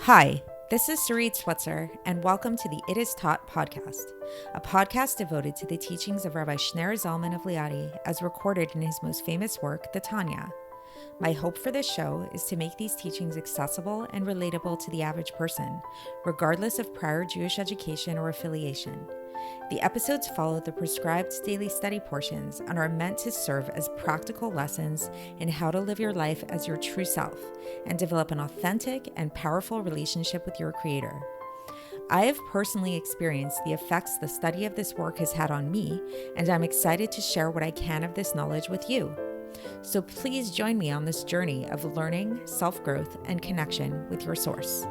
Hi, this is Sarit Switzer, and welcome to the It Is Taught podcast, a podcast devoted to the teachings of Rabbi Shneur Zalman of Liadi as recorded in his most famous work, the Tanya. My hope for this show is to make these teachings accessible and relatable to the average person, regardless of prior Jewish education or affiliation. The episodes follow the prescribed daily study portions and are meant to serve as practical lessons in how to live your life as your true self and develop an authentic and powerful relationship with your Creator. I have personally experienced the effects the study of this work has had on me, and I'm excited to share what I can of this knowledge with you. So please join me on this journey of learning, self-growth, and connection with your source.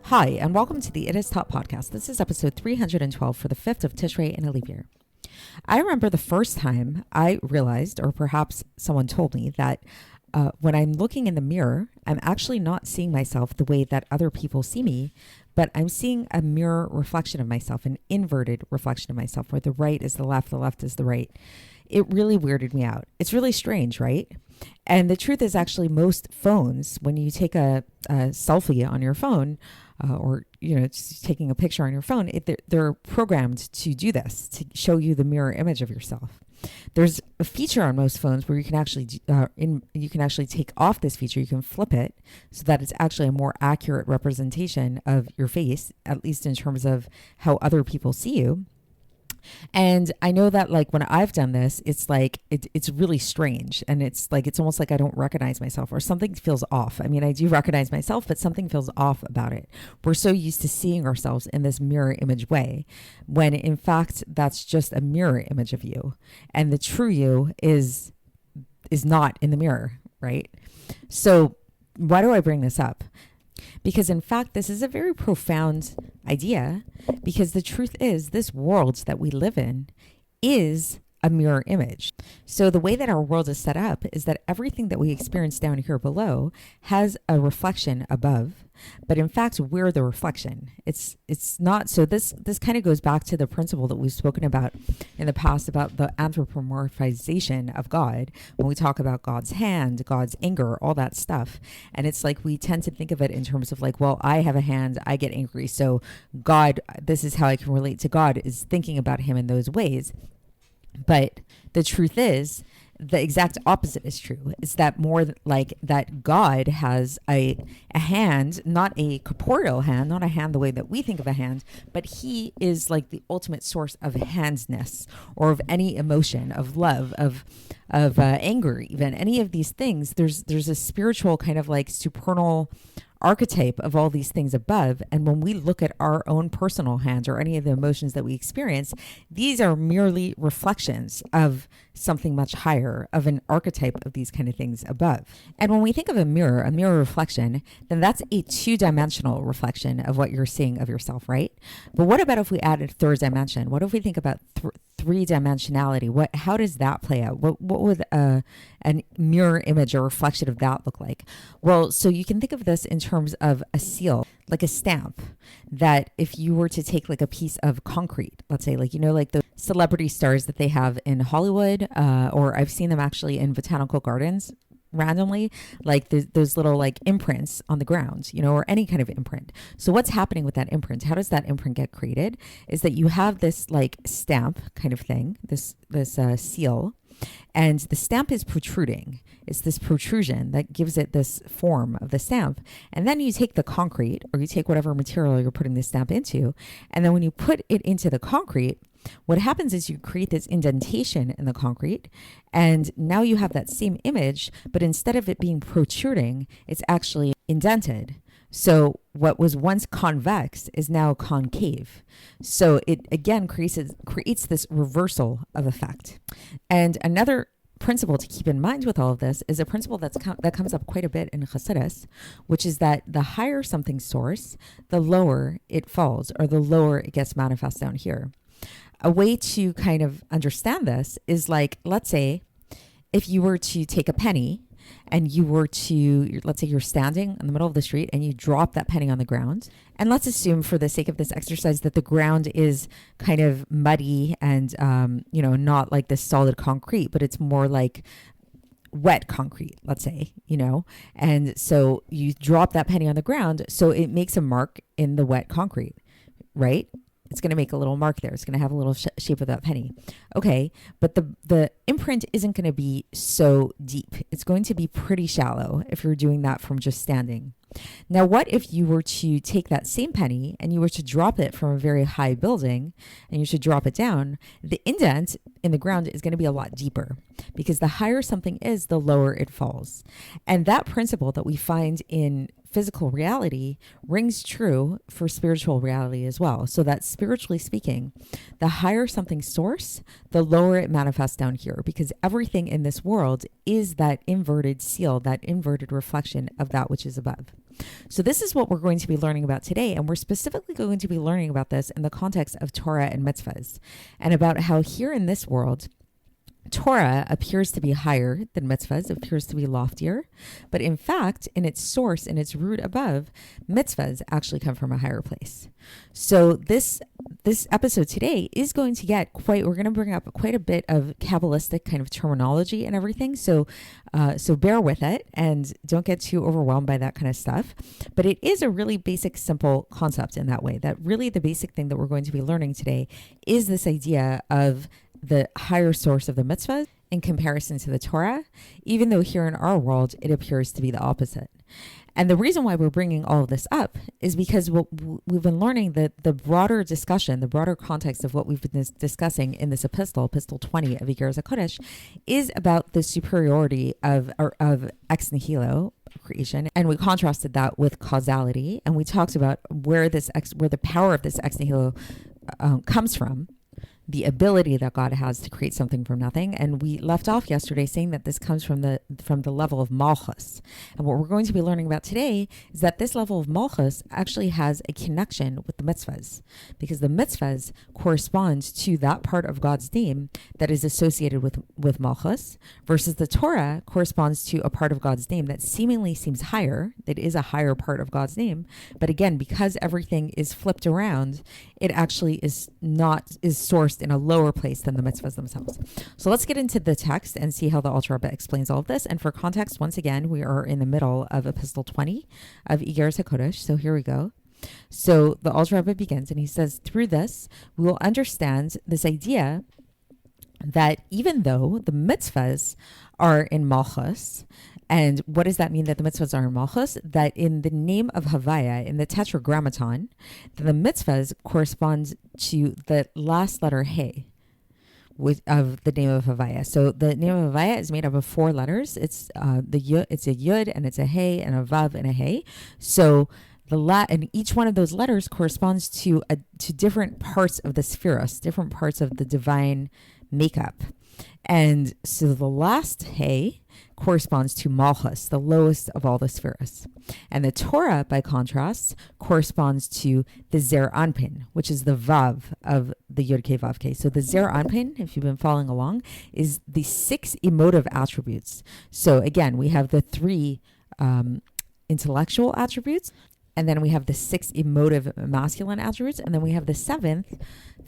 Hi, and welcome to the It Is Taught podcast. This is episode 312 for the 5th of Tishrei in a leap year. I remember the first time I realized, or perhaps someone told me, that when I'm looking in the mirror, I'm actually not seeing myself the way that other people see me, but I'm seeing a mirror reflection of myself, an inverted reflection of myself, where the right is the left is the right. It really weirded me out. It's really strange, right? And the truth is actually most phones, when you take a selfie on your phone, or just taking a picture on your phone, they're programmed to do this, to show you the mirror image of yourself. There's a feature on most phones where you can actually take off this feature. You can flip it so that it's actually a more accurate representation of your face, at least in terms of how other people see you. And I know that when I've done this, it's it's really strange. And it's almost like I don't recognize myself, or something feels off. I mean, I do recognize myself, but something feels off about it. We're so used to seeing ourselves in this mirror image way, when in fact, that's just a mirror image of you. And the true you is not in the mirror, right? So why do I bring this up? Because in fact, this is a very profound idea, because the truth is this world that we live in is a mirror image. So the way that our world is set up is that everything that we experience down here below has a reflection above, but in fact, we're the reflection. It's not. So this kind of goes back to the principle that we've spoken about in the past about the anthropomorphization of God, when we talk about God's hand, God's anger, all that stuff. And it's we tend to think of it in terms of well, I have a hand, I get angry. So God, this is how I can relate to God, is thinking about him in those ways. But the truth is, the exact opposite is true. It's that more that God has a hand, not a corporeal hand, not a hand the way that we think of a hand, but he is the ultimate source of handness, or of any emotion, of love, of anger, even any of these things. There's a spiritual kind of supernal archetype of all these things above. And when we look at our own personal hands, or any of the emotions that we experience, these are merely reflections of something much higher, of an archetype of these kind of things above. And when we think of a mirror reflection, then that's a two-dimensional reflection of what you're seeing of yourself, right? But what about if we added a third dimension? What if we think about three-dimensionality? How does that play out? What would a mirror image or reflection of that look like? Well, so you can think of this in terms of a seal, like a stamp, that if you were to take a piece of concrete, let's say the celebrity stars that they have in Hollywood, or I've seen them actually in botanical gardens randomly, those little imprints on the ground, or any kind of imprint. So what's happening with that imprint? How does that imprint get created? Is that you have this stamp kind of thing, this seal, and the stamp is protruding. It's this protrusion that gives it this form of the stamp. And then you take the concrete, or you take whatever material you're putting the stamp into, and then when you put it into the concrete, what happens is you create this indentation in the concrete, and now you have that same image, but instead of it being protruding, it's actually indented. So what was once convex is now concave. So it again creates this reversal of effect. And another principle to keep in mind with all of this is a principle that comes up quite a bit in Chassidus, which is that the higher something's source, the lower it falls, or the lower it gets manifest down here. A way to kind of understand this is let's say if you were to take a penny and you were to, let's say you're standing in the middle of the street and you drop that penny on the ground. And let's assume for the sake of this exercise that the ground is kind of muddy and, not like this solid concrete, but it's more like wet concrete, let's say, and so you drop that penny on the ground. So it makes a mark in the wet concrete, right? It's going to make a little mark there. It's going to have a little shape of that penny. Okay. But the imprint isn't going to be so deep. It's going to be pretty shallow if you're doing that from just standing. Now, what if you were to take that same penny and you were to drop it from a very high building and you should drop it down? The indent in the ground is going to be a lot deeper because the higher something is, the lower it falls. And that principle that we find in physical reality rings true for spiritual reality as well. So that spiritually speaking, the higher something's source, the lower it manifests down here, because everything in this world is that inverted seal, that inverted reflection of that which is above. So this is what we're going to be learning about today. And we're specifically going to be learning about this in the context of Torah and mitzvahs, and about how here in this world, Torah appears to be higher than mitzvahs, appears to be loftier, but in fact, in its source, in its root above, mitzvahs actually come from a higher place. So this episode today is going to get we're going to bring up quite a bit of Kabbalistic kind of terminology and everything. So bear with it and don't get too overwhelmed by that kind of stuff. But it is a really basic, simple concept in that way, that really the basic thing that we're going to be learning today is this idea of the higher source of the mitzvah in comparison to the Torah, even though here in our world, it appears to be the opposite. And the reason why we're bringing all of this up is because we've been learning that the broader discussion, the broader context of what we've been discussing in this Epistle 20 of Iggeres HaKodesh, is about the superiority of ex nihilo creation. And we contrasted that with causality. And we talked about where the power of this ex nihilo comes from, the ability that God has to create something from nothing. And we left off yesterday saying that this comes from the level of malchus. And what we're going to be learning about today is that this level of malchus actually has a connection with the mitzvahs, because the mitzvahs correspond to that part of God's name that is associated with malchus, versus the Torah corresponds to a part of God's name that seemingly seems higher, that is a higher part of God's name. But again, because everything is flipped around, it actually is sourced in a lower place than the mitzvahs themselves. So let's get into the text and see how the Alter Rebbe explains all of this. And for context, once again, we are in the middle of Epistle 20 of Iggeres HaKodesh. So here we go. So the Alter Rebbe begins and he says, through this, we will understand this idea that even though the mitzvahs are in malchus, and what does that mean that the mitzvahs are in malchus? That in the name of Havaya, in the tetragrammaton, the mitzvahs correspond to the last letter He of the name of Havaya. So the name of Havaya is made up of 4 letters. It's it's a Yud and it's a He and a Vav and a He. So and each one of those letters corresponds to different parts of the spheros, different parts of the divine makeup. And so the last He corresponds to Malchus, the lowest of all the spheres. And the Torah, by contrast, corresponds to the Zer Anpin, which is the Vav of the Yud Ke Vav Ke. So the Zer Anpin, if you've been following along, is the 6 emotive attributes. So again, we have the 3 intellectual attributes, and then we have the 6 emotive masculine attributes, and then we have the 7th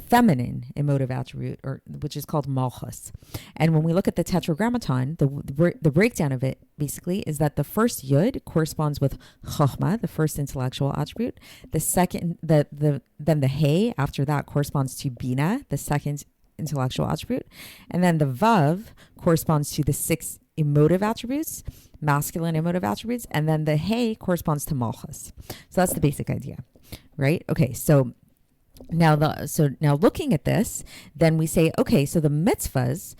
feminine emotive attribute, which is called malchus. And when we look at the tetragrammaton, the breakdown of it basically is that the first yud corresponds with chokhmah, the first intellectual attribute. The second, then the he after that corresponds to bina, the second intellectual attribute, and then the vav corresponds to the 6 emotive attributes, masculine emotive attributes, and then the he corresponds to malchus. So that's the basic idea, right? Okay, so now looking at this, then we say, okay, so the mitzvahs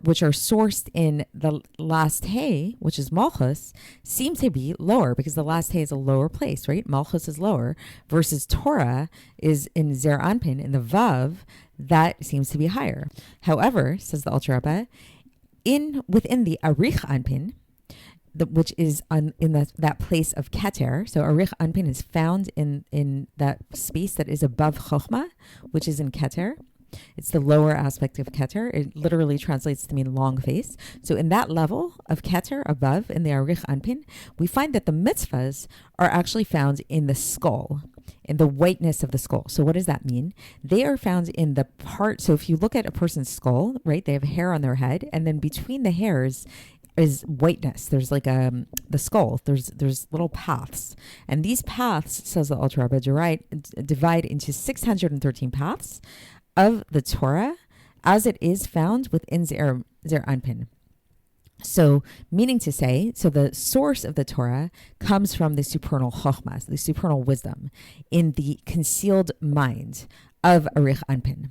which are sourced in the last he, which is malchus, seem to be lower because the last he is a lower place, right? Malchus is lower versus Torah is in Zer Anpin, in the Vav, that seems to be higher. However, says the Alter Rebbe, within the Arich Anpin, which is in that place of Keter. So Arich Anpin is found in that space that is above Chokhmah, which is in Keter. It's the lower aspect of Keter. It literally translates to mean long face. So in that level of Keter above, in the Arich Anpin, we find that the mitzvahs are actually found in the skull, in the whiteness of the skull. So what does that mean? They are found in the part. So if you look at a person's skull, right, they have hair on their head, and then between the hairs is whiteness. There's like the skull. There's little paths, and these paths, says the Alter Rebbe, divide into 613 paths of the Torah, as it is found within Zer Anpin. So, meaning to say, so the source of the Torah comes from the supernal chokhmah, the supernal wisdom, in the concealed mind of Arich Anpin.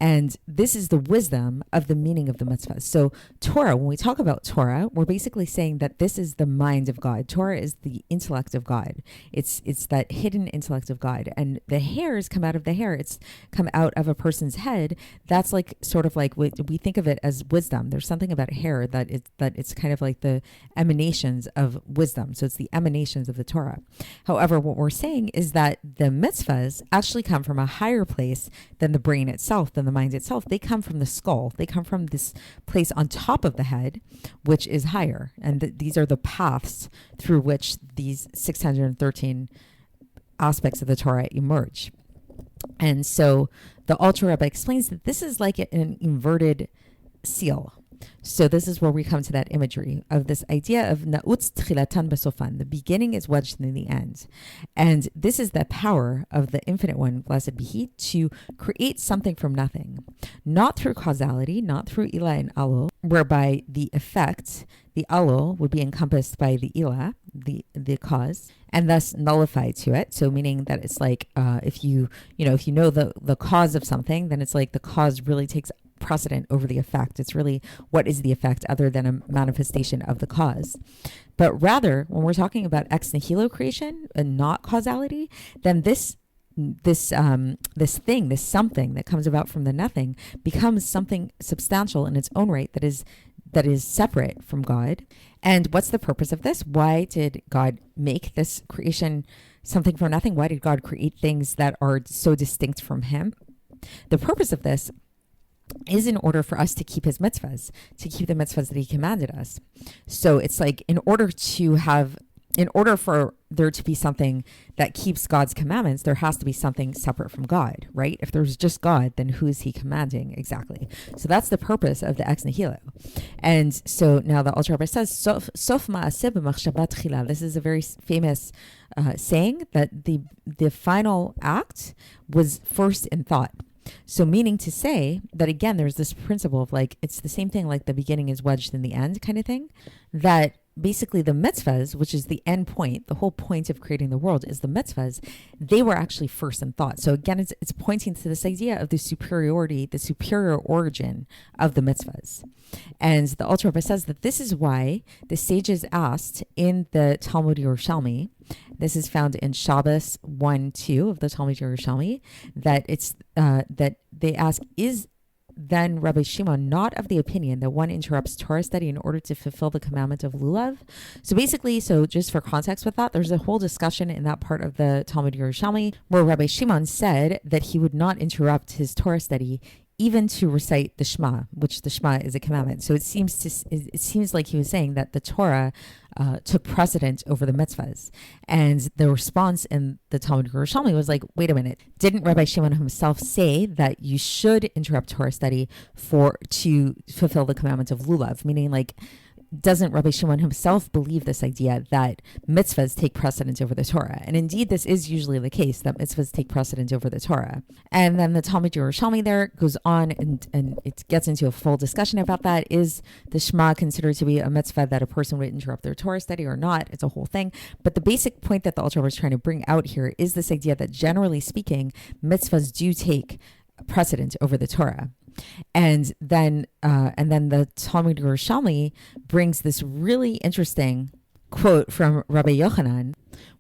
And this is the wisdom of the meaning of the mitzvahs. So Torah, when we talk about Torah, we're basically saying that this is the mind of God. Torah is the intellect of God. It's that hidden intellect of God. And the hairs come out of the hair. It's come out of a person's head. That's like sort of like we think of it as wisdom. There's something about hair that it's kind of like the emanations of wisdom. So it's the emanations of the Torah. However, what we're saying is that the mitzvahs actually come from a higher place than the brain itself, than the mind itself. They come from the skull. They come from this place on top of the head, which is higher. And these are the paths through which these 613 aspects of the Torah emerge. And so the Alter Rebbe explains that this is like an inverted seal. So this is where we come to that imagery of this idea of na'utz tchilatan besofan. The beginning is wedged in the end. And this is the power of the Infinite One, blessed be He, to create something from nothing. Not through causality, not through ilah and alul, whereby the effect, the alul, would be encompassed by the ilah, the cause, and thus nullified to it. So meaning that it's like if you know the cause of something, then it's like the cause really takes precedent over the effect. It's really, what is the effect other than a manifestation of the cause? But rather, when we're talking about ex nihilo creation and not causality, then this something that comes about from the nothing becomes something substantial in its own right that is separate from God. And what's the purpose of this? Why did God make this creation something from nothing? Why did God create things that are so distinct from Him? The purpose of this is in order for us to keep His mitzvahs, to keep the mitzvahs that He commanded us. So it's like in order for there to be something that keeps God's commandments, there has to be something separate from God, right? If there's just God, then who is He commanding exactly? So that's the purpose of the ex nihilo. And so now the Alter Rebbe says, Sof ma'aseh b'machshavat tchila. This is a very famous saying that the final act was first in thought. So meaning to say that, again, there's this principle of like, it's the same thing like the beginning is wedged in the end kind of thing, that basically the mitzvahs, which is the end point, the whole point of creating the world is the mitzvahs, they were actually first in thought. So again, it's pointing to this idea of the superior origin of the mitzvahs. And the Alter Rebbe says that this is why the sages asked in the Talmud Yerushalmi, this is found in Shabbos 1-2 of the Talmud Yerushalmi, that it's that they ask, is then Rabbi Shimon not of the opinion that one interrupts Torah study in order to fulfill the commandment of lulav? So basically, so just for context with that, there's a whole discussion in that part of the Talmud Yerushalmi where Rabbi Shimon said that he would not interrupt his Torah study even to recite the Shema, which the Shema is a commandment. So it seems like he was saying that the Torah took precedent over the mitzvahs. And the response in the Talmud Yerushalmi was like, wait a minute, didn't Rabbi Shimon himself say that you should interrupt Torah study to fulfill the commandment of lulav? Meaning like, doesn't Rabbi Shimon himself believe this idea that mitzvahs take precedence over the Torah? And indeed, this is usually the case, that mitzvahs take precedence over the Torah. And then the Talmud Yerushalmi there goes on and it gets into a full discussion about that. Is the Shema considered to be a mitzvah that a person would interrupt their Torah study or not? It's a whole thing. But the basic point that the Alter Rebbe is trying to bring out here is this idea that generally speaking, mitzvahs do take precedent over the Torah. And then the Talmud Yerushalmi brings this really interesting quote from Rabbi Yochanan,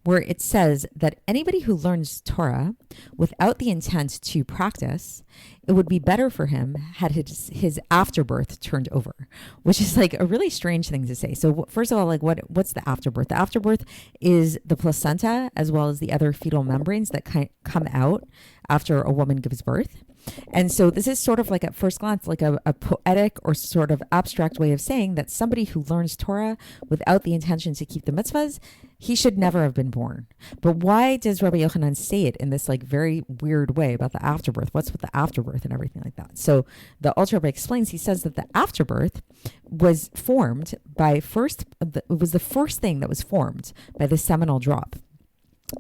where it says that anybody who learns Torah without the intent to practice, it would be better for him had his afterbirth turned over, which is like a really strange thing to say. So first of all, like what's the afterbirth? The afterbirth is the placenta as well as the other fetal membranes that come out after a woman gives birth. And so this is sort of like at first glance, like a poetic or sort of abstract way of saying that somebody who learns Torah without the intention to keep the mitzvahs, he should never have been born. But why does Rabbi Yochanan say it in this like very weird way about the afterbirth? What's with the afterbirth and everything like that? So the Alter Rebbe explains, he says that the afterbirth was formed by it was the first thing that was formed by the seminal drop.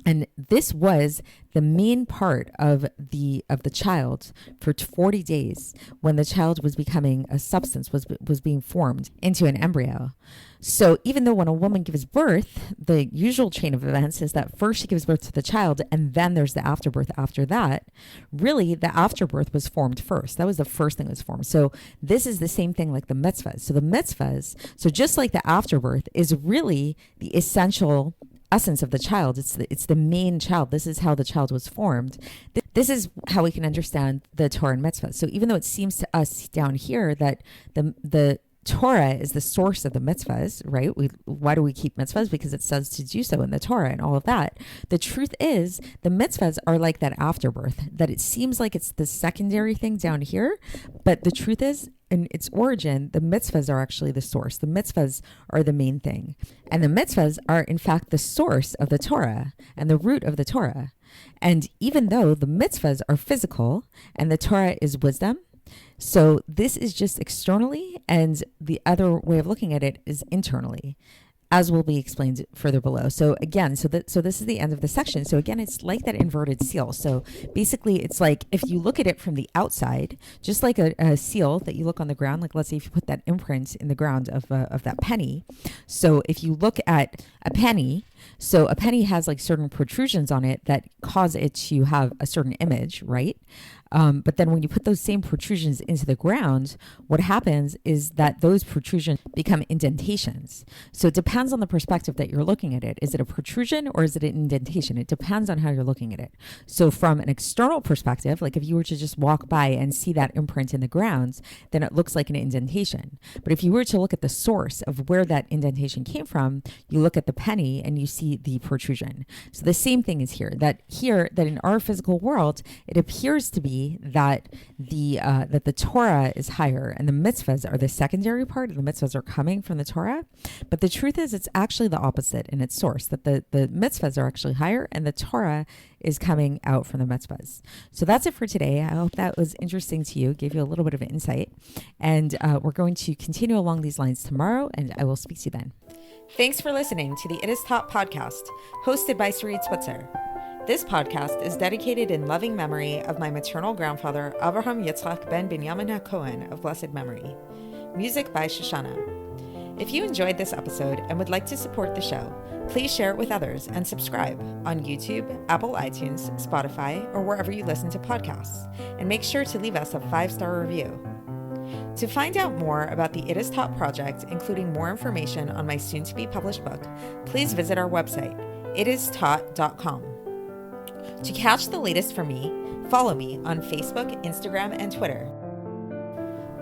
And this was the main part of the child for 40 days when the child was becoming a substance, was being formed into an embryo. So even though when a woman gives birth, the usual chain of events is that first she gives birth to the child and then there's the afterbirth after that, really the afterbirth was formed first. That was the first thing that was formed. So this is the same thing like the mitzvahs. So the mitzvahs, so just like the afterbirth is really the essential essence of the child. It's the main child. This is how the child was formed. This is how we can understand the Torah and mitzvah. So even though it seems to us down here that the Torah is the source of the mitzvahs, right? Why do we keep mitzvahs? Because it says to do so in the Torah and all of that. The truth is the mitzvahs are like that afterbirth, that it seems like it's the secondary thing down here. But the truth is, in its origin, the mitzvahs are actually the source. The mitzvahs are the main thing. And the mitzvahs are, in fact, the source of the Torah and the root of the Torah. And even though the mitzvahs are physical and the Torah is wisdom, so this is just externally, and the other way of looking at it is internally, as will be explained further below. So again, so this is the end of the section. So again, it's like that inverted seal. So basically, it's like if you look at it from the outside, just like a seal that you look on the ground, like let's say if you put that imprint in the ground of that penny. So if you look at a penny, so a penny has like certain protrusions on it that cause it to have a certain image, right? But then when you put those same protrusions into the ground, what happens is that those protrusions become indentations. So it depends on the perspective that you're looking at it. Is it a protrusion or is it an indentation? It depends on how you're looking at it. So from an external perspective, like if you were to just walk by and see that imprint in the ground, then it looks like an indentation. But if you were to look at the source of where that indentation came from, you look at the penny and you see the protrusion. So the same thing is here, that in our physical world, it appears to be that the Torah is higher and the mitzvahs are the secondary part, and the mitzvahs are coming from the Torah. But the truth is it's actually the opposite in its source, that the mitzvahs are actually higher and the Torah is coming out from the mitzvahs. So that's it for today. I hope that was interesting to you, gave you a little bit of insight. And we're going to continue along these lines tomorrow, and I will speak to you then. Thanks for listening to the It Is Taught podcast, hosted by Sarit Switzer. This podcast is dedicated in loving memory of my maternal grandfather, Avraham Yitzchak ben Binyamin HaKohen of blessed memory. Music by Shoshana. If you enjoyed this episode and would like to support the show, please share it with others and subscribe on YouTube, Apple iTunes, Spotify, or wherever you listen to podcasts. And make sure to leave us a 5-star review. To find out more about the It Is Taught project, including more information on my soon-to-be published book, please visit our website, itistaught.com. To catch the latest from me, follow me on Facebook, Instagram, and Twitter.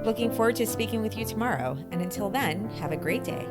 Looking forward to speaking with you tomorrow, and until then, have a great day.